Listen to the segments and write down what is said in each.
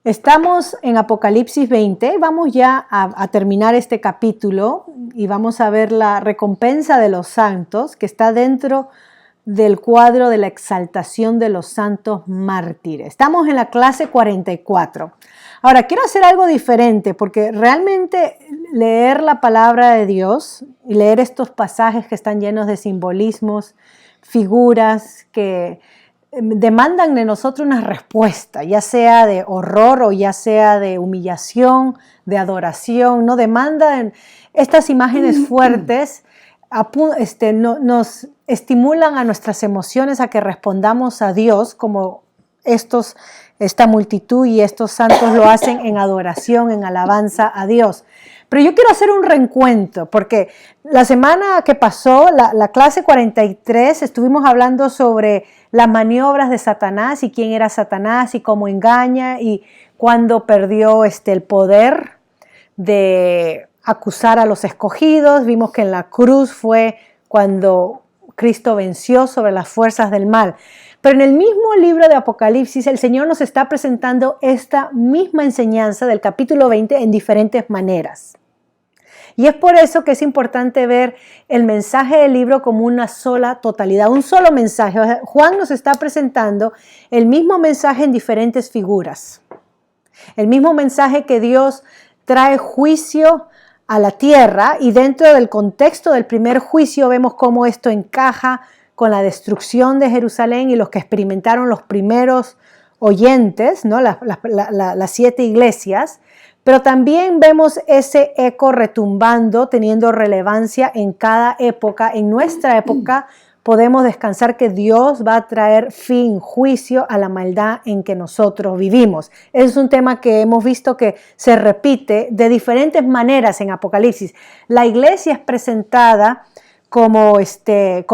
Estamos en Apocalipsis 20, vamos ya a terminar este capítulo y vamos a ver la recompensa de los santos que está dentro del cuadro de la exaltación de los santos mártires. Estamos en la clase 44. Ahora, quiero hacer algo diferente porque realmente leer la palabra de Dios y leer estos pasajes que están llenos de simbolismos, figuras que demandan de nosotros una respuesta, ya sea de horror o ya sea de humillación, de adoración, ¿no? Demandan estas imágenes fuertes, nos estimulan a nuestras emociones a que respondamos a Dios como esta multitud y estos santos lo hacen en adoración, en alabanza a Dios. Pero yo quiero hacer un reencuentro, porque la semana que pasó, la clase 43, estuvimos hablando sobre las maniobras de Satanás y quién era Satanás y cómo engaña y cuándo perdió el poder de acusar a los escogidos. Vimos que en la cruz fue cuando Cristo venció sobre las fuerzas del mal. Pero en el mismo libro de Apocalipsis, el Señor nos está presentando esta misma enseñanza del capítulo 20 en diferentes maneras. Y es por eso que es importante ver el mensaje del libro como una sola totalidad, un solo mensaje. O sea, Juan nos está presentando el mismo mensaje en diferentes figuras. El mismo mensaje que Dios trae juicio a la tierra y dentro del contexto del primer juicio vemos cómo esto encaja con la destrucción de Jerusalén y los que experimentaron los primeros oyentes, ¿no? Las 7 iglesias, pero también vemos ese eco retumbando, teniendo relevancia en cada época. En nuestra época podemos descansar que Dios va a traer fin, juicio a la maldad en que nosotros vivimos. Es un tema que hemos visto que se repite de diferentes maneras en Apocalipsis. La iglesia es presentada como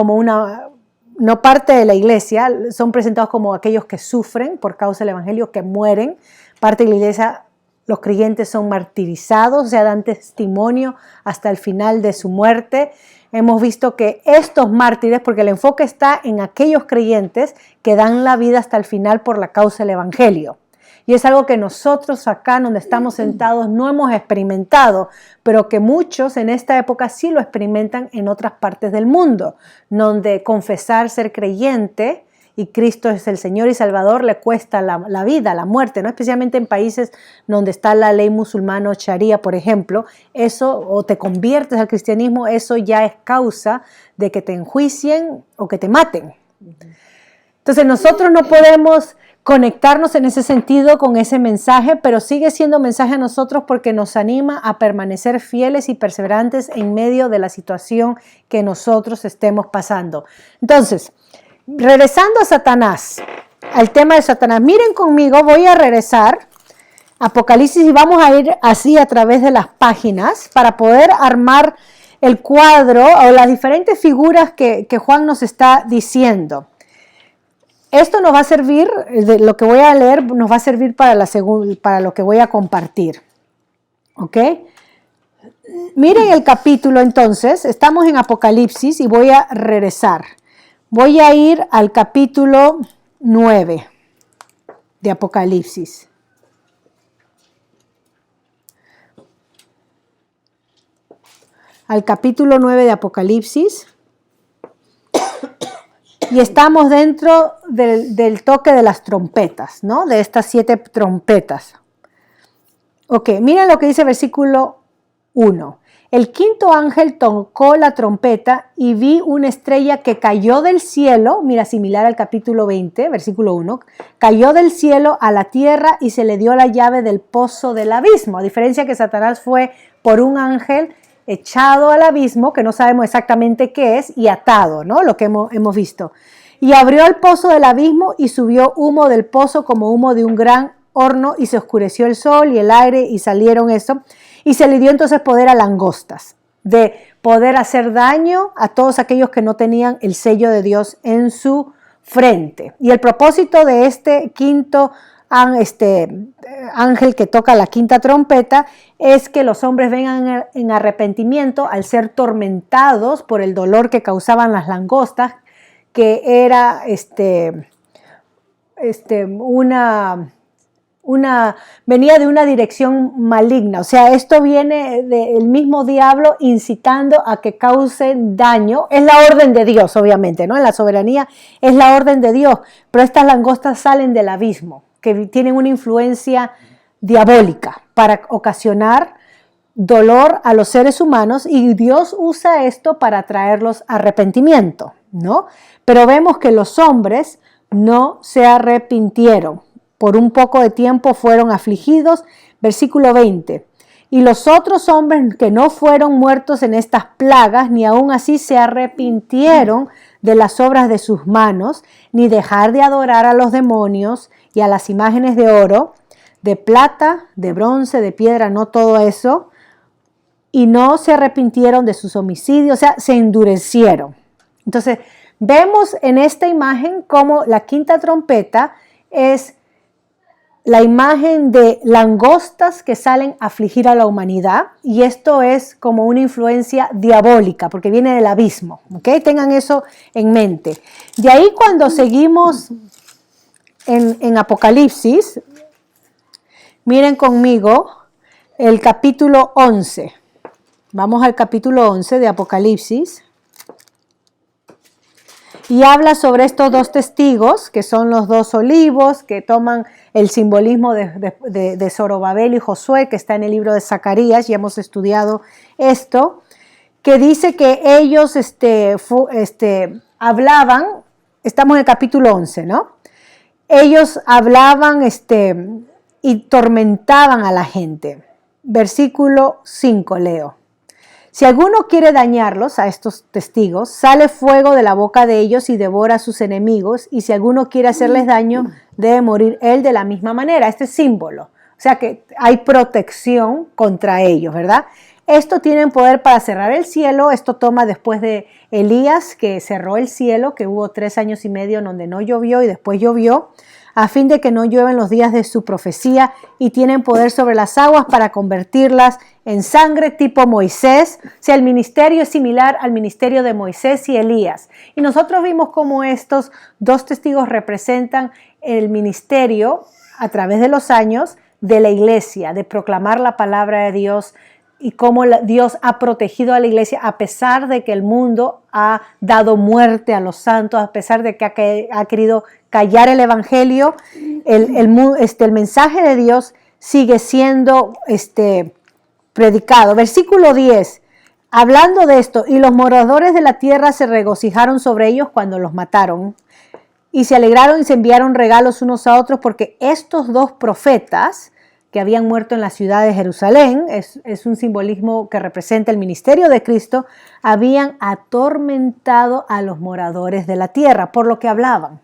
una... No parte de la iglesia, son presentados como aquellos que sufren por causa del evangelio, que mueren. Parte de la iglesia, los creyentes son martirizados, o sea, dan testimonio hasta el final de su muerte. Hemos visto que estos mártires, porque el enfoque está en aquellos creyentes que dan la vida hasta el final por la causa del evangelio. Y es algo que nosotros acá donde estamos sentados no hemos experimentado, pero que muchos en esta época sí lo experimentan en otras partes del mundo, donde confesar ser creyente y Cristo es el Señor y Salvador le cuesta la vida, la muerte, ¿no? Especialmente en países donde está la ley musulmana o sharia, por ejemplo, eso o te conviertes al cristianismo, eso ya es causa de que te enjuicien o que te maten. Entonces nosotros no podemos conectarnos en ese sentido con ese mensaje, pero sigue siendo mensaje a nosotros porque nos anima a permanecer fieles y perseverantes en medio de la situación que nosotros estemos pasando. Entonces, regresando a Satanás, al tema de Satanás, miren conmigo, voy a regresar a Apocalipsis y vamos a ir así a través de las páginas para poder armar el cuadro o las diferentes figuras que Juan nos está diciendo. Esto nos va a servir, de lo que voy a leer, nos va a servir para lo que voy a compartir. ¿Ok? Miren el capítulo entonces, estamos en Apocalipsis y voy a regresar. Voy a ir al capítulo 9 de Apocalipsis. Al capítulo 9 de Apocalipsis. Y estamos dentro del toque de las trompetas, ¿no? De estas 7 trompetas. Ok, miren lo que dice versículo 1. El quinto ángel tocó la trompeta y vi una estrella que cayó del cielo, mira, similar al capítulo 20, versículo 1, cayó del cielo a la tierra y se le dio la llave del pozo del abismo. A diferencia que Satanás fue por un ángel echado al abismo, que no sabemos exactamente qué es, y atado, ¿no? Lo que hemos visto. Y abrió el pozo del abismo y subió humo del pozo como humo de un gran horno y se oscureció el sol y el aire y salieron eso. Y se le dio entonces poder a langostas, de poder hacer daño a todos aquellos que no tenían el sello de Dios en su frente. Y el propósito de este quinto ángel que toca la quinta trompeta es que los hombres vengan en arrepentimiento al ser tormentados por el dolor que causaban las langostas, que era una venía de una dirección maligna. O sea, esto viene del mismo diablo incitando a que cause daño. Es la orden de Dios, obviamente, ¿no? En la soberanía es la orden de Dios, pero estas langostas salen del abismo, que tienen una influencia diabólica para ocasionar dolor a los seres humanos, y Dios usa esto para traerlos a arrepentimiento, ¿no? Pero vemos que los hombres no se arrepintieron. Por un poco de tiempo fueron afligidos. Versículo 20. Y los otros hombres que no fueron muertos en estas plagas, ni aun así se arrepintieron de las obras de sus manos, ni dejar de adorar a los demonios y a las imágenes de oro, de plata, de bronce, de piedra, no todo eso, y no se arrepintieron de sus homicidios, o sea, se endurecieron. Entonces, vemos en esta imagen cómo la quinta trompeta es la imagen de langostas que salen a afligir a la humanidad, y esto es como una influencia diabólica porque viene del abismo, ¿ok? Tengan eso en mente. De ahí, cuando seguimos en Apocalipsis, miren conmigo el capítulo 11. Vamos al capítulo 11 de Apocalipsis. Y habla sobre estos dos testigos, que son los dos olivos, que toman el simbolismo de Zorobabel y Josué, que está en el libro de Zacarías, y hemos estudiado esto, que dice que ellos hablaban, estamos en el capítulo 11, ¿no? Ellos hablaban y tormentaban a la gente. Versículo 5 leo. Si alguno quiere dañarlos, a estos testigos, sale fuego de la boca de ellos y devora a sus enemigos, y si alguno quiere hacerles daño, debe morir él de la misma manera. Este es símbolo. O sea que hay protección contra ellos, ¿verdad? Esto tienen poder para cerrar el cielo. Esto toma después de Elías, que cerró el cielo, que hubo 3 años y medio en donde no llovió y después llovió, a fin de que no lluevan los días de su profecía, y tienen poder sobre las aguas para convertirlas en sangre, tipo Moisés. O sea, el ministerio es similar al ministerio de Moisés y Elías. Y nosotros vimos cómo estos dos testigos representan el ministerio a través de los años de la iglesia, de proclamar la palabra de Dios, y cómo Dios ha protegido a la iglesia a pesar de que el mundo ha dado muerte a los santos, a pesar de que ha querido callar el evangelio. El mensaje de Dios sigue siendo predicado. Versículo 10, hablando de esto, y los moradores de la tierra se regocijaron sobre ellos cuando los mataron, y se alegraron y se enviaron regalos unos a otros, porque estos dos profetas que habían muerto en la ciudad de Jerusalén, es un simbolismo que representa el ministerio de Cristo, habían atormentado a los moradores de la tierra, por lo que hablaban,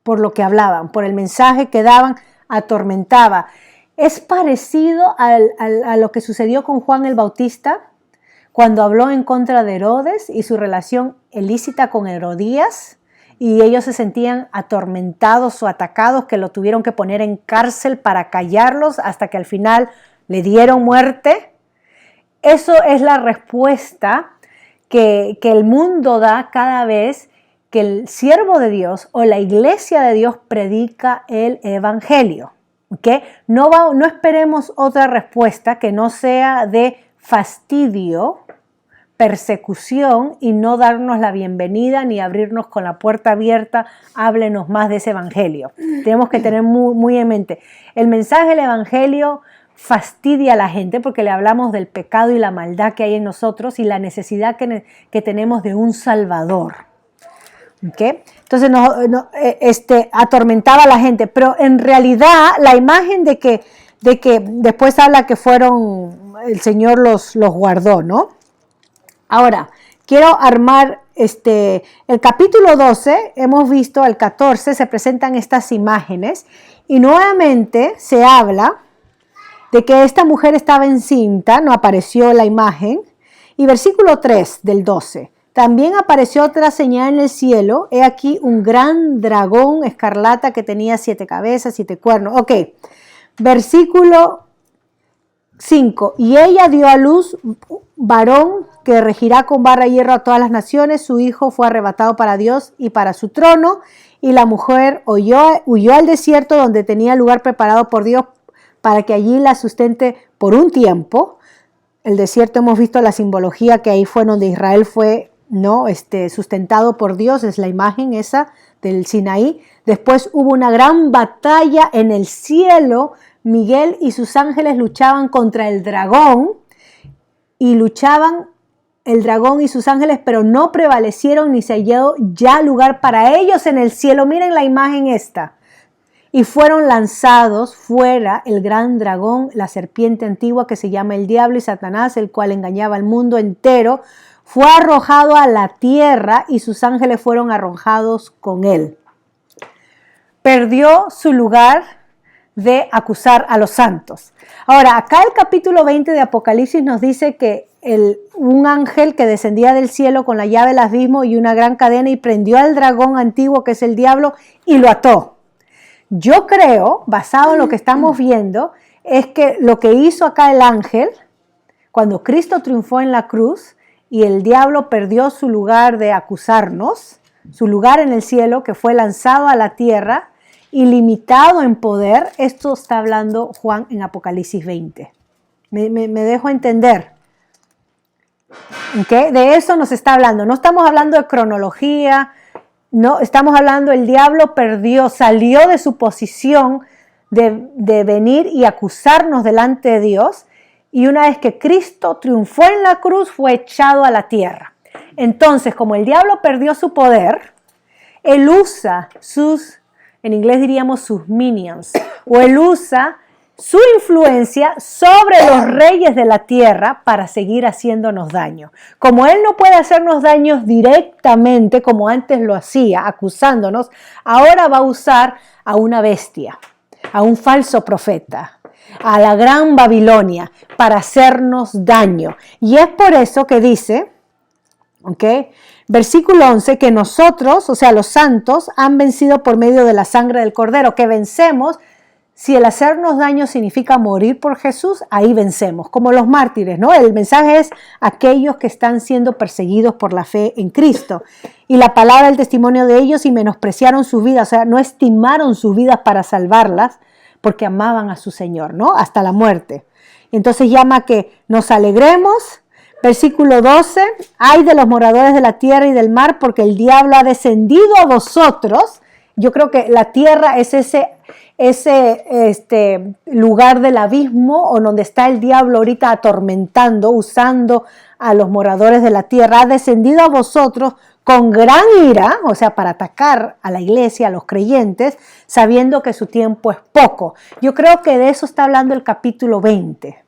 por el mensaje que daban, atormentaba. Es parecido a lo que sucedió con Juan el Bautista, cuando habló en contra de Herodes y su relación ilícita con Herodías, y ellos se sentían atormentados o atacados, que lo tuvieron que poner en cárcel para callarlos hasta que al final le dieron muerte. Eso es la respuesta que el mundo da cada vez que el siervo de Dios o la iglesia de Dios predica el evangelio. ¿Okay? No esperemos otra respuesta que no sea de fastidio, persecución, y no darnos la bienvenida ni abrirnos con la puerta abierta. Háblenos más de ese evangelio. Tenemos que tener muy en mente. El mensaje del evangelio fastidia a la gente porque le hablamos del pecado y la maldad que hay en nosotros y la necesidad que tenemos de un Salvador. ¿Okay? Entonces atormentaba a la gente, pero en realidad la imagen de que después habla que el Señor los guardó, ¿no? Ahora, quiero armar el capítulo 12, hemos visto el 14, se presentan estas imágenes, y nuevamente se habla de que esta mujer estaba encinta, no apareció la imagen, y versículo 3 del 12. También apareció otra señal en el cielo, he aquí un gran dragón escarlata que tenía 7 cabezas, 7 cuernos. Ok, versículo 5. Y ella dio a luz varón que regirá con barra de hierro a todas las naciones. Su hijo fue arrebatado para Dios y para su trono, y la mujer huyó al desierto donde tenía lugar preparado por Dios para que allí la sustente por un tiempo. El desierto, hemos visto la simbología que ahí fue donde Israel fue, ¿no? Sustentado por Dios, es la imagen esa del Sinaí. Después hubo una gran batalla en el cielo. Miguel y sus ángeles luchaban contra el dragón y luchaban el dragón y sus ángeles, pero no prevalecieron ni se halló ya lugar para ellos en el cielo. Miren la imagen esta. Y fueron lanzados fuera el gran dragón, la serpiente antigua que se llama el diablo y Satanás, el cual engañaba al mundo entero. Fue arrojado a la tierra y sus ángeles fueron arrojados con él. Perdió su lugar de acusar a los santos. Ahora, acá el capítulo 20 de Apocalipsis nos dice que un ángel que descendía del cielo con la llave del abismo y una gran cadena y prendió al dragón antiguo que es el diablo y lo ató. Yo creo, basado en lo que estamos viendo, es que lo que hizo acá el ángel, cuando Cristo triunfó en la cruz y el diablo perdió su lugar de acusarnos, su lugar en el cielo, que fue lanzado a la tierra, ilimitado en poder, esto está hablando Juan en Apocalipsis 20. Me dejo entender. ¿Okay? De eso nos está hablando. No estamos hablando de cronología, no estamos hablando, el diablo salió de su posición de venir y acusarnos delante de Dios, y una vez que Cristo triunfó en la cruz fue echado a la tierra. Entonces, como el diablo perdió su poder, él usa en inglés diríamos sus minions, o él usa su influencia sobre los reyes de la tierra para seguir haciéndonos daño. Como él no puede hacernos daños directamente como antes lo hacía, acusándonos, ahora va a usar a una bestia, a un falso profeta, a la gran Babilonia para hacernos daño. Y es por eso que dice, versículo 11, que nosotros, o sea, los santos, han vencido por medio de la sangre del Cordero, que vencemos. Si el hacernos daño significa morir por Jesús, ahí vencemos, como los mártires, ¿no? El mensaje es aquellos que están siendo perseguidos por la fe en Cristo. Y la palabra del testimonio de ellos y menospreciaron sus vidas, o sea, no estimaron sus vidas para salvarlas porque amaban a su Señor, ¿no? Hasta la muerte. Entonces llama que nos alegremos. Versículo 12, ay de los moradores de la tierra y del mar, porque el diablo ha descendido a vosotros. Yo creo que la tierra es ese lugar del abismo o donde está el diablo ahorita atormentando, usando a los moradores de la tierra. Ha descendido a vosotros con gran ira, o sea, para atacar a la iglesia, a los creyentes, sabiendo que su tiempo es poco. Yo creo que de eso está hablando el capítulo 20.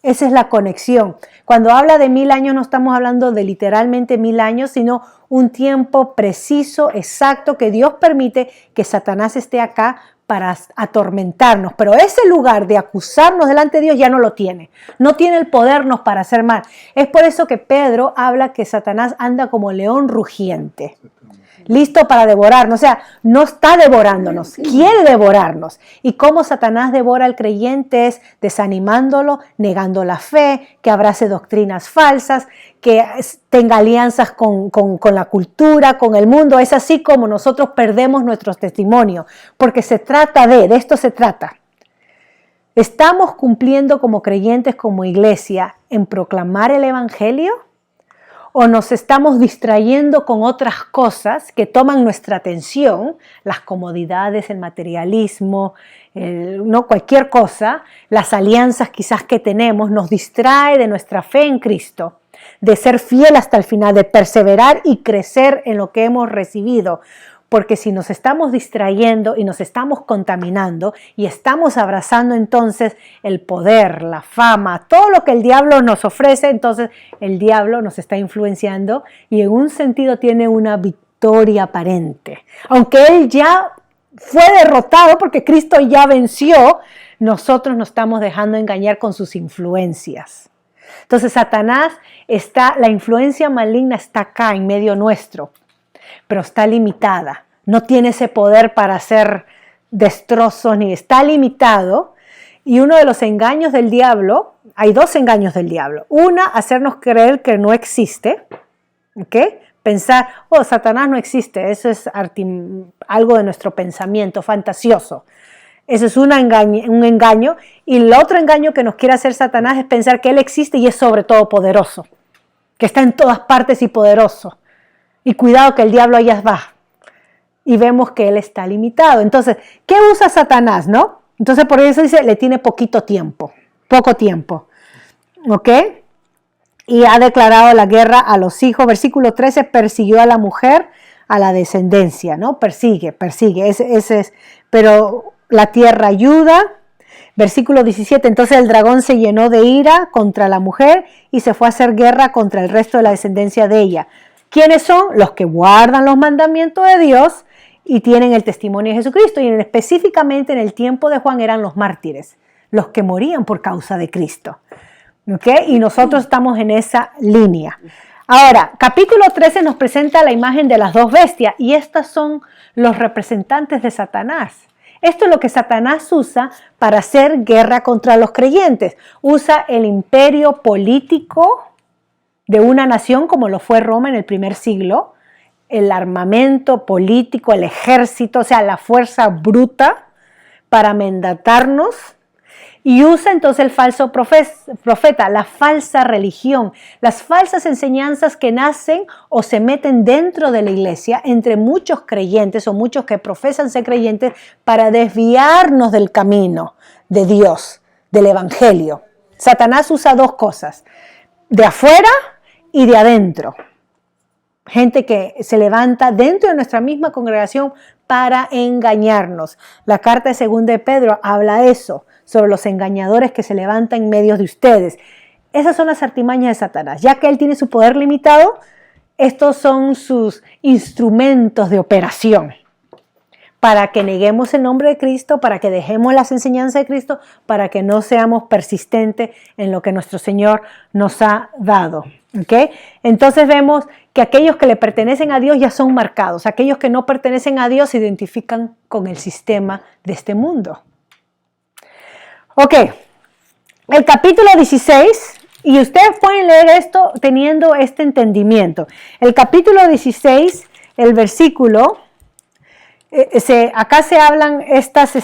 Esa es la conexión. Cuando habla de 1000 años no estamos hablando de literalmente 1000 años, sino un tiempo preciso, exacto, que Dios permite que Satanás esté acá para atormentarnos. Pero ese lugar de acusarnos delante de Dios ya no lo tiene. No tiene el podernos para hacer mal. Es por eso que Pedro habla que Satanás anda como león rugiente, listo para devorarnos. O sea, no está devorándonos, quiere devorarnos. Y cómo Satanás devora al creyente es desanimándolo, negando la fe, que abrace doctrinas falsas, que tenga alianzas con la cultura, con el mundo. Es así como nosotros perdemos nuestro testimonio, porque se trata de esto se trata. ¿Estamos cumpliendo como creyentes, como iglesia, en proclamar el evangelio? ¿O nos estamos distrayendo con otras cosas que toman nuestra atención, las comodidades, el materialismo, no cualquier cosa, las alianzas quizás que tenemos, nos distrae de nuestra fe en Cristo, de ser fiel hasta el final, de perseverar y crecer en lo que hemos recibido? Porque si nos estamos distrayendo y nos estamos contaminando y estamos abrazando entonces el poder, la fama, todo lo que el diablo nos ofrece, entonces el diablo nos está influenciando y en un sentido tiene una victoria aparente. Aunque él ya fue derrotado porque Cristo ya venció, nosotros nos estamos dejando engañar con sus influencias. Entonces Satanás la influencia maligna está acá en medio nuestro, pero está limitada, no tiene ese poder para hacer destrozos, ni está limitado. Y uno de los engaños del diablo, hay dos engaños del diablo. Una, hacernos creer que no existe, pensar, oh, Satanás no existe, eso es algo de nuestro pensamiento fantasioso. Ese es un engaño, y el otro engaño que nos quiere hacer Satanás es pensar que Él existe y es sobre todo poderoso, que está en todas partes y poderoso. Y cuidado que el diablo allá va. Y vemos que Él está limitado. Entonces, ¿qué usa Satanás, no? Entonces, por eso dice, le tiene poco tiempo. ¿Ok? Y ha declarado la guerra a los hijos. Versículo 13, persiguió a la mujer, a la descendencia, ¿no? Persigue. Ese es, pero la tierra ayuda. Versículo 17, entonces el dragón se llenó de ira contra la mujer y se fue a hacer guerra contra el resto de la descendencia de ella. ¿Quiénes son? Los que guardan los mandamientos de Dios y tienen el testimonio de Jesucristo. Y específicamente en el tiempo de Juan eran los mártires, los que morían por causa de Cristo. ¿Okay? Y nosotros estamos en esa línea. Ahora, capítulo 13 nos presenta la imagen de las dos bestias y estas son los representantes de Satanás. Esto es lo que Satanás usa para hacer guerra contra los creyentes. Usa el imperio político de una nación como lo fue Roma en el primer siglo, el armamento político, el ejército, o sea, la fuerza bruta para mandatarnos. Y usa entonces el falso profeta, la falsa religión, las falsas enseñanzas que nacen o se meten dentro de la iglesia entre muchos creyentes o muchos que profesan ser creyentes para desviarnos del camino de Dios, del evangelio. Satanás usa dos cosas, de afuera y de adentro. Gente que se levanta dentro de nuestra misma congregación para engañarnos. La carta de 2 de Pedro habla de eso, sobre los engañadores que se levantan en medio de ustedes. Esas son las artimañas de Satanás. Ya que él tiene su poder limitado, estos son sus instrumentos de operación para que neguemos el nombre de Cristo, para que dejemos las enseñanzas de Cristo, para que no seamos persistentes en lo que nuestro Señor nos ha dado. ¿Okay? Entonces vemos que aquellos que le pertenecen a Dios ya son marcados. Aquellos que no pertenecen a Dios se identifican con el sistema de este mundo. Ok, el capítulo 16, y ustedes pueden leer esto teniendo este entendimiento. El capítulo 16, el versículo, acá se hablan estas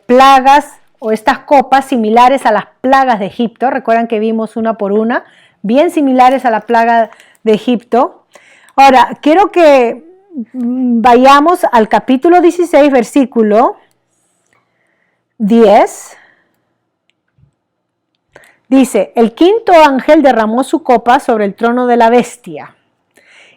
plagas o estas copas similares a las plagas de Egipto. Recuerdan que vimos una por una, bien similares a la plaga de Egipto. Ahora, quiero que vayamos al capítulo 16, versículo 10. Dice, el quinto ángel derramó su copa sobre el trono de la bestia,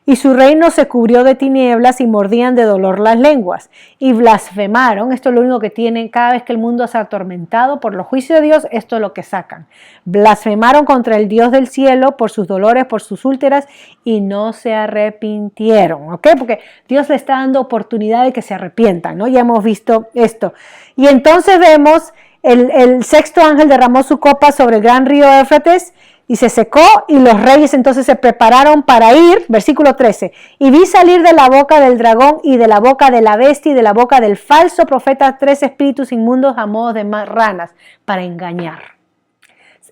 y su reino se cubrió de tinieblas y mordían de dolor las lenguas, y blasfemaron. Esto es lo único que tienen cada vez que el mundo se ha atormentado por los juicios de Dios, esto es lo que sacan. Blasfemaron contra el Dios del cielo por sus dolores, por sus úlceras, y no se arrepintieron, ¿ok? Porque Dios le está dando oportunidad de que se arrepientan, ¿no? Ya hemos visto esto. Y entonces vemos el sexto ángel derramó su copa sobre el gran río Éufrates y se secó, y los reyes entonces se prepararon para ir, versículo 13, y vi salir de la boca del dragón y de la boca de la bestia y de la boca del falso profeta 3 espíritus inmundos a modo de ranas para engañar.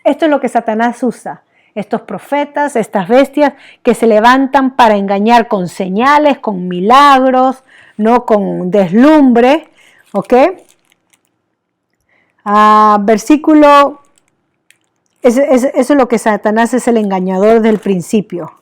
Esto es lo que Satanás usa, estos profetas, estas bestias que se levantan para engañar con señales, con milagros, no con deslumbre, ¿ok? Versículo, eso es lo que Satanás es, el engañador del principio.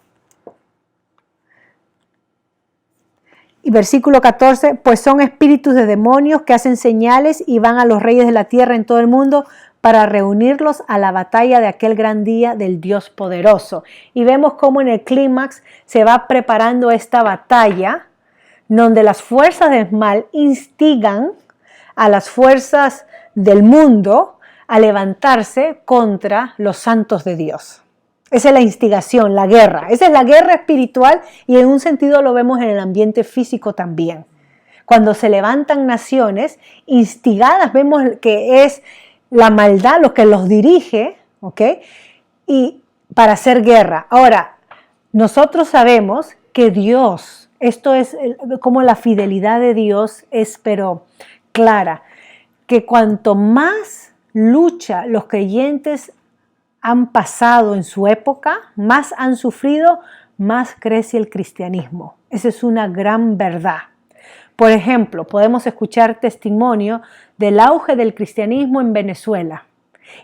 Y versículo 14, pues son espíritus de demonios que hacen señales y van a los reyes de la tierra en todo el mundo para reunirlos a la batalla de aquel gran día del Dios poderoso. Y vemos cómo en el clímax se va preparando esta batalla, donde las fuerzas del mal instigan a las fuerzas del mundo a levantarse contra los santos de Dios. Esa es la instigación, la guerra. Esa es la guerra espiritual, y en un sentido lo vemos en el ambiente físico también. Cuando se levantan naciones instigadas, vemos que es la maldad lo que los dirige, ¿ok? Y para hacer guerra. Ahora, nosotros sabemos que Dios, esto es como la fidelidad de Dios es pero clara, que cuanto más lucha los creyentes han pasado en su época, más han sufrido, más crece el cristianismo. Esa es una gran verdad. Por ejemplo, podemos escuchar testimonio del auge del cristianismo en Venezuela.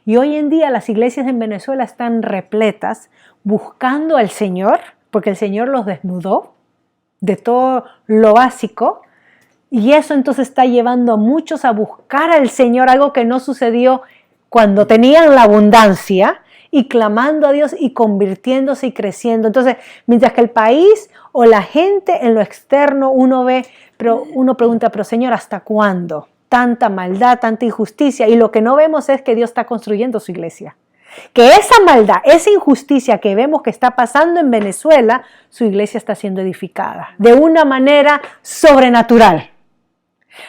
Y hoy en día las iglesias en Venezuela están repletas buscando al Señor, porque el Señor los desnudó de todo lo básico. Y eso entonces está llevando a muchos a buscar al Señor, algo que no sucedió cuando tenían la abundancia, y clamando a Dios y convirtiéndose y creciendo. Entonces, mientras que el país o la gente en lo externo uno ve, pero uno pregunta, pero Señor, ¿hasta cuándo? Tanta maldad, tanta injusticia. Y lo que no vemos es que Dios está construyendo su iglesia. Que esa maldad, esa injusticia que vemos que está pasando en Venezuela, su iglesia está siendo edificada de una manera sobrenatural.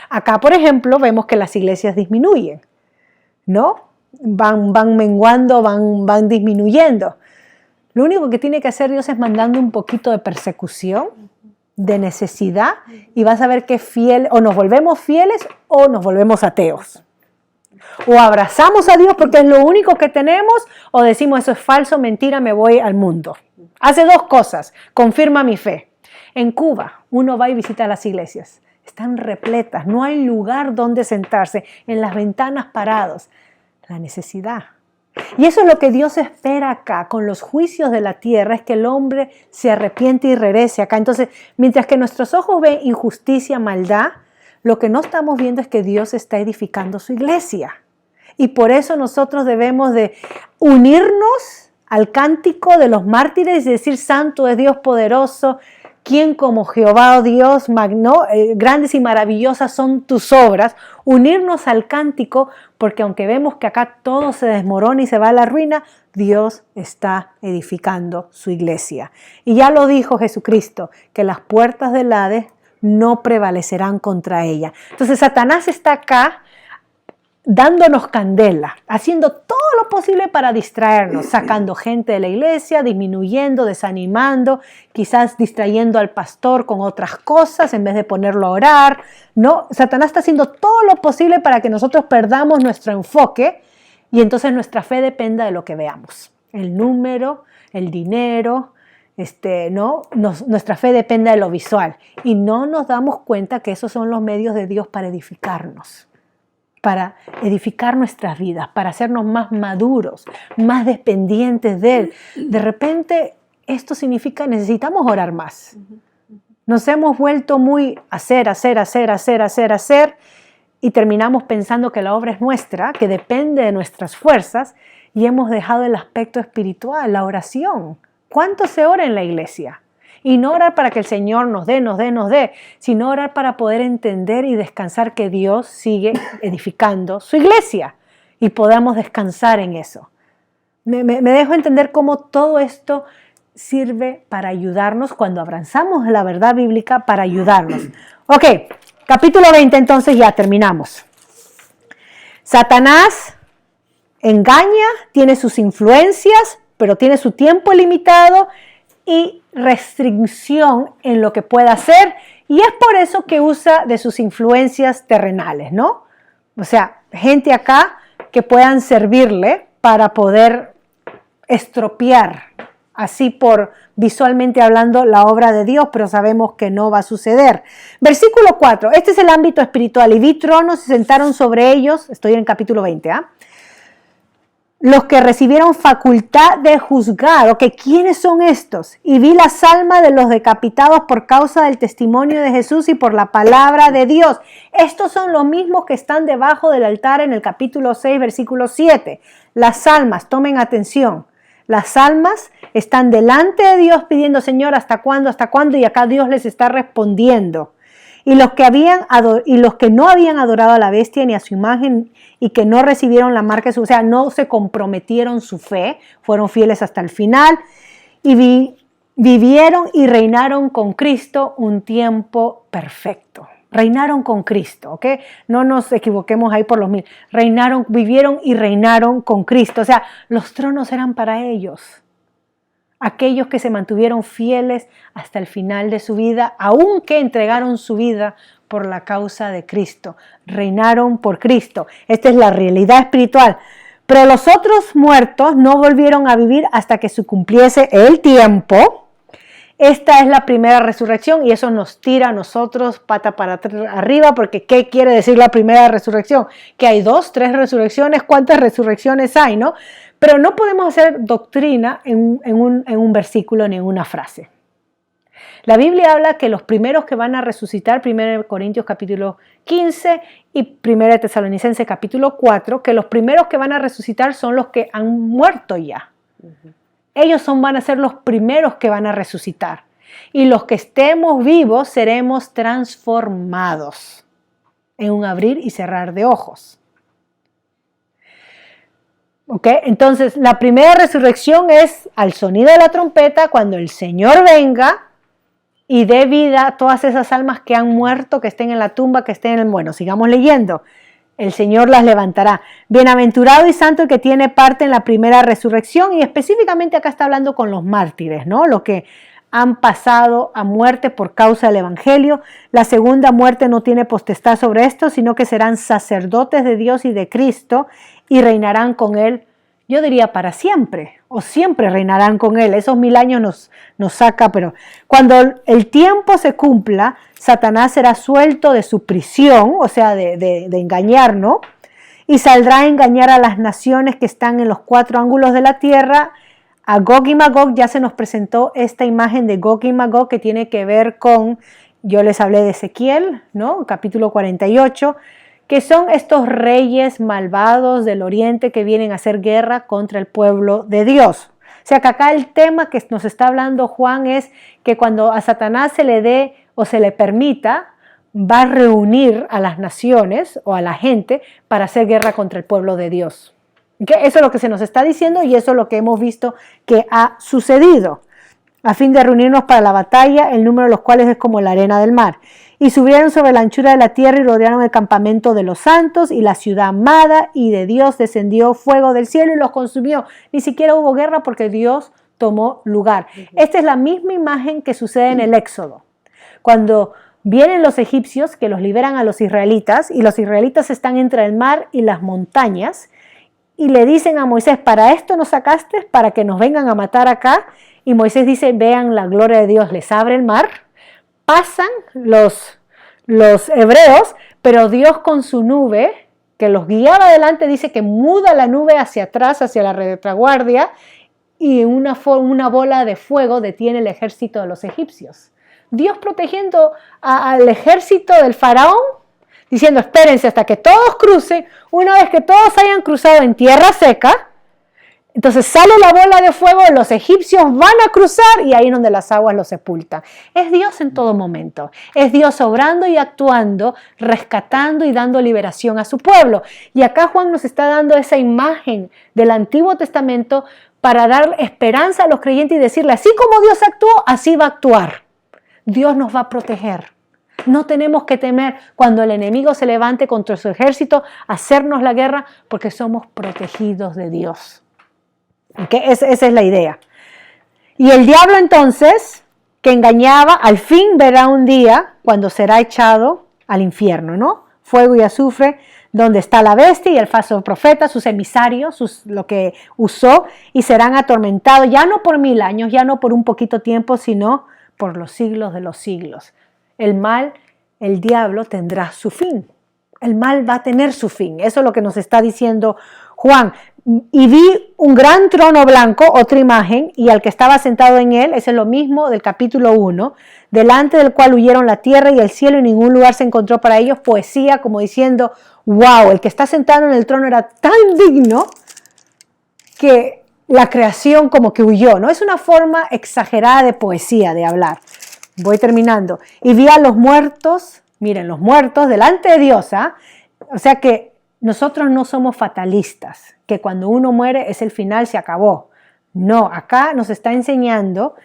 Acá, por ejemplo, vemos que las iglesias disminuyen, ¿no? Van menguando, van disminuyendo. Lo único que tiene que hacer Dios es mandando un poquito de persecución, de necesidad, y vas a ver que o nos volvemos fieles o nos volvemos ateos. O abrazamos a Dios porque es lo único que tenemos, o decimos eso es falso, mentira, me voy al mundo. Hace dos cosas, confirma mi fe. En Cuba uno va y visita las iglesias, están repletas, no hay lugar donde sentarse, en las ventanas parados. La necesidad. Y eso es lo que Dios espera acá con los juicios de la tierra, es que el hombre se arrepiente y regrese acá. Entonces, mientras que nuestros ojos ven injusticia, maldad, lo que no estamos viendo es que Dios está edificando su iglesia. Y por eso nosotros debemos de unirnos al cántico de los mártires y decir, santo es Dios poderoso, ¿quién como Jehová, oh Dios, grandes y maravillosas son tus obras? Unirnos al cántico, porque aunque vemos que acá todo se desmorona y se va a la ruina, Dios está edificando su iglesia. Y ya lo dijo Jesucristo, que las puertas del Hades no prevalecerán contra ella. Entonces Satanás está acá dándonos candela, haciendo todo lo posible para distraernos, sacando gente de la iglesia, disminuyendo, desanimando, quizás distrayendo al pastor con otras cosas en vez de ponerlo a orar. No, Satanás está haciendo todo lo posible para que nosotros perdamos nuestro enfoque y entonces nuestra fe dependa de lo que veamos. El número, el dinero, nuestra fe depende de lo visual y no nos damos cuenta que esos son los medios de Dios para edificarnos. Para edificar nuestras vidas, para hacernos más maduros, más dependientes de Él. De repente, esto significa necesitamos orar más. Nos hemos vuelto muy hacer, y terminamos pensando que la obra es nuestra, que depende de nuestras fuerzas, y hemos dejado el aspecto espiritual, la oración. ¿Cuánto se ora en la iglesia? Y no orar para que el Señor nos dé, sino orar para poder entender y descansar que Dios sigue edificando su iglesia y podamos descansar en eso. Me dejo entender cómo todo esto sirve para ayudarnos cuando abrazamos la verdad bíblica para ayudarnos. Ok, capítulo 20 entonces ya terminamos. Satanás engaña, tiene sus influencias, pero tiene su tiempo limitado y restricción en lo que pueda hacer, y es por eso que usa de sus influencias terrenales, ¿no? O sea, gente acá que puedan servirle para poder estropear, así por visualmente hablando, la obra de Dios, pero sabemos que no va a suceder. Versículo 4, este es el ámbito espiritual, y vi tronos y se sentaron sobre ellos, estoy en el capítulo 20, los que recibieron facultad de juzgar. Ok, ¿quiénes son estos? Y vi las almas de los decapitados por causa del testimonio de Jesús y por la palabra de Dios. Estos son los mismos que están debajo del altar en el capítulo 6, versículo 7. Las almas, tomen atención. Las almas están delante de Dios pidiendo, Señor, ¿hasta cuándo? ¿Hasta cuándo? Y acá Dios les está respondiendo. Y los que no habían adorado a la bestia ni a su imagen y que no recibieron la marca de su, o sea, no se comprometieron su fe, fueron fieles hasta el final y vivieron y reinaron con Cristo un tiempo perfecto. Reinaron con Cristo, ¿ok? No nos equivoquemos ahí por los mil. Vivieron y reinaron con Cristo. O sea, los tronos eran para ellos. Aquellos que se mantuvieron fieles hasta el final de su vida, aunque entregaron su vida por la causa de Cristo. Reinaron por Cristo. Esta es la realidad espiritual. Pero los otros muertos no volvieron a vivir hasta que se cumpliese el tiempo. esta es la primera resurrección y eso nos tira a nosotros pata para arriba, porque ¿qué quiere decir la primera resurrección? Que hay 2, 3 resurrecciones, ¿cuántas resurrecciones hay, no? Pero no podemos hacer doctrina en un versículo ni en una frase. La Biblia habla que los primeros que van a resucitar, 1 Corintios capítulo 15 y 1 Tesalonicenses capítulo 4, que los primeros que van a resucitar son los que han muerto ya. Ellos van a ser los primeros que van a resucitar. Y los que estemos vivos seremos transformados en un abrir y cerrar de ojos. ¿Ok? Entonces, la primera resurrección es al sonido de la trompeta, cuando el Señor venga y dé vida a todas esas almas que han muerto, que estén en la tumba, que estén en el... Bueno, sigamos leyendo. El Señor las levantará. Bienaventurado y santo el que tiene parte en la primera resurrección, y específicamente acá está hablando con los mártires, ¿no? Los que han pasado a muerte por causa del Evangelio. La segunda muerte no tiene potestad sobre esto, sino que serán sacerdotes de Dios y de Cristo y reinarán con Él, yo diría para siempre, o siempre reinarán con Él. Esos 1000 años nos saca, pero cuando el tiempo se cumpla, Satanás será suelto de su prisión, o sea, de engañar, ¿no? Y saldrá a engañar a las naciones que están en los 4 ángulos de la tierra. A Gog y Magog ya se nos presentó esta imagen de Gog y Magog que tiene que ver con, yo les hablé de Ezequiel, ¿no? Capítulo 48, que son estos reyes malvados del oriente que vienen a hacer guerra contra el pueblo de Dios. O sea que acá el tema que nos está hablando Juan es que cuando a Satanás se le dé o se le permita, va a reunir a las naciones o a la gente para hacer guerra contra el pueblo de Dios. ¿Okay? Eso es lo que se nos está diciendo y eso es lo que hemos visto que ha sucedido, a fin de reunirnos para la batalla, el número de los cuales es como la arena del mar. Y subieron sobre la anchura de la tierra y rodearon el campamento de los santos y la ciudad amada, y de Dios descendió fuego del cielo y los consumió. Ni siquiera hubo guerra porque Dios tomó lugar. Esta es la misma imagen que sucede en el Éxodo. Cuando vienen los egipcios que los liberan a los israelitas, y los israelitas están entre el mar y las montañas, y le dicen a Moisés, ¿para esto nos sacaste? ¿Para que nos vengan a matar acá? Y Moisés dice, vean la gloria de Dios, les abre el mar, pasan los hebreos, pero Dios con su nube, que los guiaba adelante, dice que muda la nube hacia atrás, hacia la retaguardia, y una bola de fuego detiene el ejército de los egipcios. Dios protegiendo al ejército del faraón, diciendo, espérense hasta que todos crucen. Una vez que todos hayan cruzado en tierra seca, entonces sale la bola de fuego, los egipcios van a cruzar y ahí es donde las aguas los sepultan. Es Dios en todo momento. Es Dios obrando y actuando, rescatando y dando liberación a su pueblo. Y acá Juan nos está dando esa imagen del Antiguo Testamento para dar esperanza a los creyentes y decirle, así como Dios actuó, así va a actuar. Dios nos va a proteger. No tenemos que temer cuando el enemigo se levante contra su ejército a hacernos la guerra porque somos protegidos de Dios. ¿Okay? Esa es la idea. Y el diablo entonces, que engañaba, al fin verá un día cuando será echado al infierno, ¿no? Fuego y azufre, donde está la bestia y el falso profeta, sus emisarios, lo que usó, y serán atormentados ya no por 1000 años, ya no por un poquito tiempo, sino por los siglos de los siglos. El mal, el diablo tendrá su fin. El mal va a tener su fin. Eso es lo que nos está diciendo Juan. Y vi un gran trono blanco, otra imagen, y al que estaba sentado en él, ese es lo mismo del capítulo 1, delante del cual huyeron la tierra y el cielo y ningún lugar se encontró para ellos. Poesía, como diciendo, wow, el que está sentado en el trono era tan digno que la creación como que huyó, ¿no? Es una forma exagerada de poesía, de hablar. Voy terminando. Y vi a los muertos, miren, los muertos delante de Dios, ¿ah? O sea que nosotros no somos fatalistas, que cuando uno muere es el final, se acabó. No, acá nos está enseñando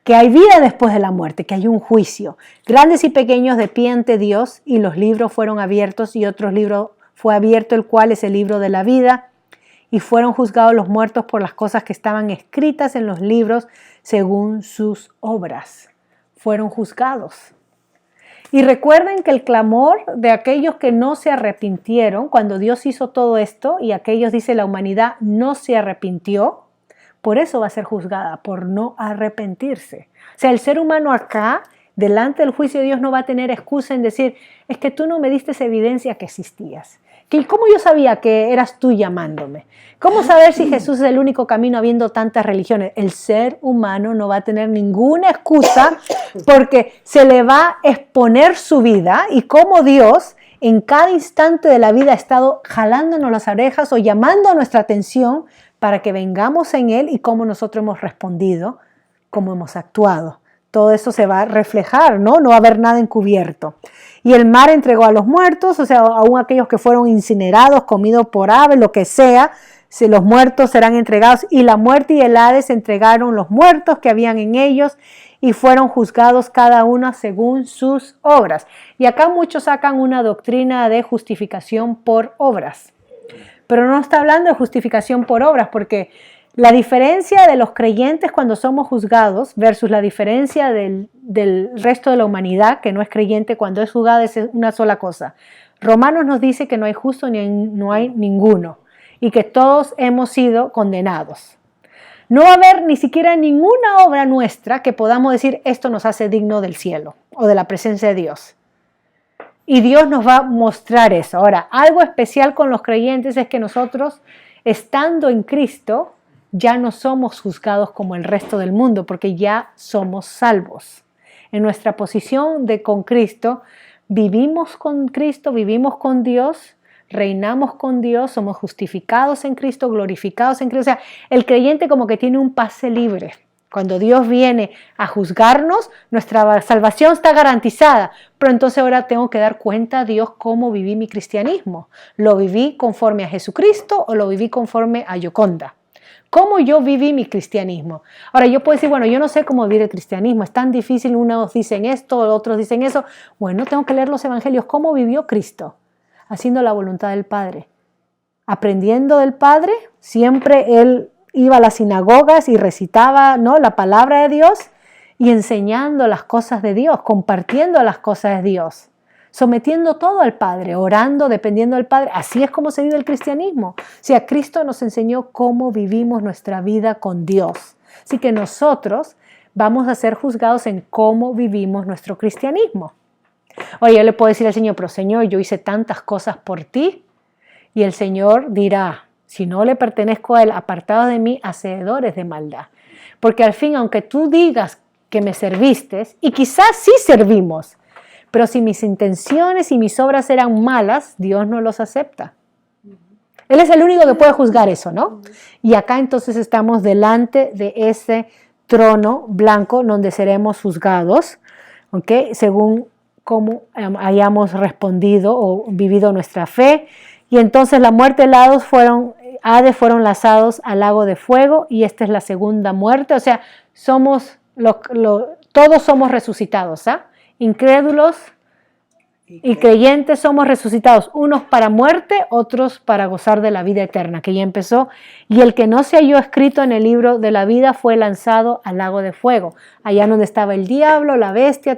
que hay vida después de la muerte, que hay un juicio. Grandes y pequeños de pie ante Dios, y los libros fueron abiertos, y otro libro fue abierto, el cual es el libro de la vida, y fueron juzgados los muertos por las cosas que estaban escritas en los libros según sus obras. Fueron juzgados. Y recuerden que el clamor de aquellos que no se arrepintieron, cuando Dios hizo todo esto, y aquellos, dice la humanidad, no se arrepintió, por eso va a ser juzgada, por no arrepentirse. O sea, el ser humano acá, delante del juicio de Dios, no va a tener excusa en decir, es que tú no me diste esa evidencia que existías. ¿Cómo yo sabía que eras tú llamándome? ¿Cómo saber si Jesús es el único camino habiendo tantas religiones? El ser humano no va a tener ninguna excusa porque se le va a exponer su vida y cómo Dios en cada instante de la vida ha estado jalándonos las orejas o llamando nuestra atención para que vengamos en Él y cómo nosotros hemos respondido, cómo hemos actuado. Todo eso se va a reflejar, ¿no? No va a haber nada encubierto. Y el mar entregó a los muertos, o sea, aún aquellos que fueron incinerados, comidos por aves, lo que sea, si los muertos serán entregados. Y la muerte y el Hades entregaron los muertos que habían en ellos y fueron juzgados cada uno según sus obras. Y acá muchos sacan una doctrina de justificación por obras. Pero no está hablando de justificación por obras, porque la diferencia de los creyentes cuando somos juzgados versus la diferencia del resto de la humanidad que no es creyente cuando es juzgada es una sola cosa. Romanos nos dice que no hay justo ni no hay ninguno y que todos hemos sido condenados. No va a haber ni siquiera ninguna obra nuestra que podamos decir esto nos hace digno del cielo o de la presencia de Dios. Y Dios nos va a mostrar eso. Ahora, algo especial con los creyentes es que nosotros, estando en Cristo, ya no somos juzgados como el resto del mundo, porque ya somos salvos. En nuestra posición con Cristo, vivimos con Cristo, vivimos con Dios, reinamos con Dios, somos justificados en Cristo, glorificados en Cristo. O sea, el creyente como que tiene un pase libre. Cuando Dios viene a juzgarnos, nuestra salvación está garantizada. Pero entonces ahora tengo que dar cuenta a Dios cómo viví mi cristianismo. ¿Lo viví conforme a Jesucristo o lo viví conforme a Yoconda? ¿Cómo yo viví mi cristianismo? Ahora yo puedo decir, bueno, yo no sé cómo vivir el cristianismo, es tan difícil, unos dicen esto, otros dicen eso. Bueno, tengo que leer los evangelios. ¿Cómo vivió Cristo? Haciendo la voluntad del Padre. Aprendiendo del Padre, siempre Él iba a las sinagogas y recitaba, ¿no?, la palabra de Dios y enseñando las cosas de Dios, compartiendo las cosas de Dios. Sometiendo todo al Padre, orando, dependiendo del Padre. Así es como se vive el cristianismo. O sea, Cristo nos enseñó cómo vivimos nuestra vida con Dios. Así que nosotros vamos a ser juzgados en cómo vivimos nuestro cristianismo. Oye, yo le puedo decir al Señor, pero Señor, yo hice tantas cosas por ti. Y el Señor dirá, si no le pertenezco a Él, apartados de mí, hacedores de maldad. Porque al fin, aunque tú digas que me serviste, y quizás sí servimos, pero si mis intenciones y mis obras eran malas, Dios no los acepta. Él es el único que puede juzgar eso, ¿no? Y acá entonces estamos delante de ese trono blanco donde seremos juzgados, ¿ok? Según cómo hayamos respondido o vivido nuestra fe. Y entonces la muerte y el Hades fueron lanzados al lago de fuego y esta es la segunda muerte. O sea, todos somos resucitados, ¿ah? Incrédulos y creyentes somos resucitados, unos para muerte, otros para gozar de la vida eterna, que ya empezó. Y el que no se halló escrito en el libro de la vida fue lanzado al lago de fuego, allá donde estaba el diablo, la bestia,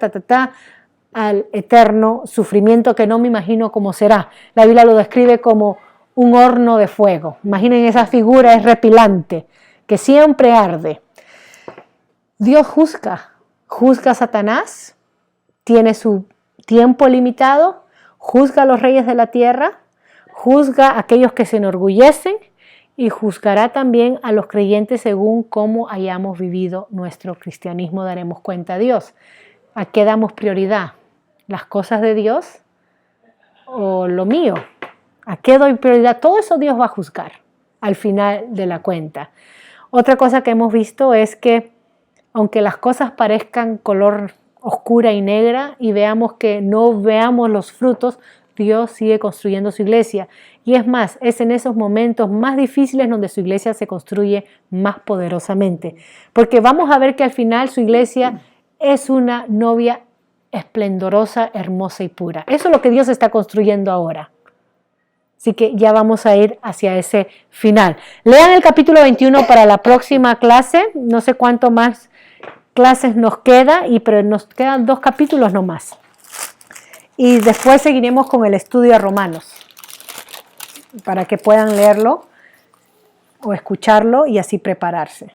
al eterno sufrimiento que no me imagino cómo será. La Biblia lo describe como un horno de fuego. Imaginen esa figura, es repilante, que siempre arde. Dios juzga a Satanás, tiene su tiempo limitado, juzga a los reyes de la tierra, juzga a aquellos que se enorgullecen y juzgará también a los creyentes según cómo hayamos vivido nuestro cristianismo. Daremos cuenta a Dios. ¿A qué damos prioridad? ¿Las cosas de Dios o lo mío? ¿A qué doy prioridad? Todo eso Dios va a juzgar al final de la cuenta. Otra cosa que hemos visto es que aunque las cosas parezcan color oscura y negra y veamos que no veamos los frutos, Dios sigue construyendo su iglesia. Y es más, es en esos momentos más difíciles donde su iglesia se construye más poderosamente. Porque vamos a ver que al final su iglesia es una novia esplendorosa, hermosa y pura. Eso es lo que Dios está construyendo ahora. Así que ya vamos a ir hacia ese final. Lean el capítulo 21 para la próxima clase. No sé cuánto más clases nos queda, pero nos quedan 2 capítulos nomás. Y después seguiremos con el estudio de Romanos, para que puedan leerlo o escucharlo y así prepararse.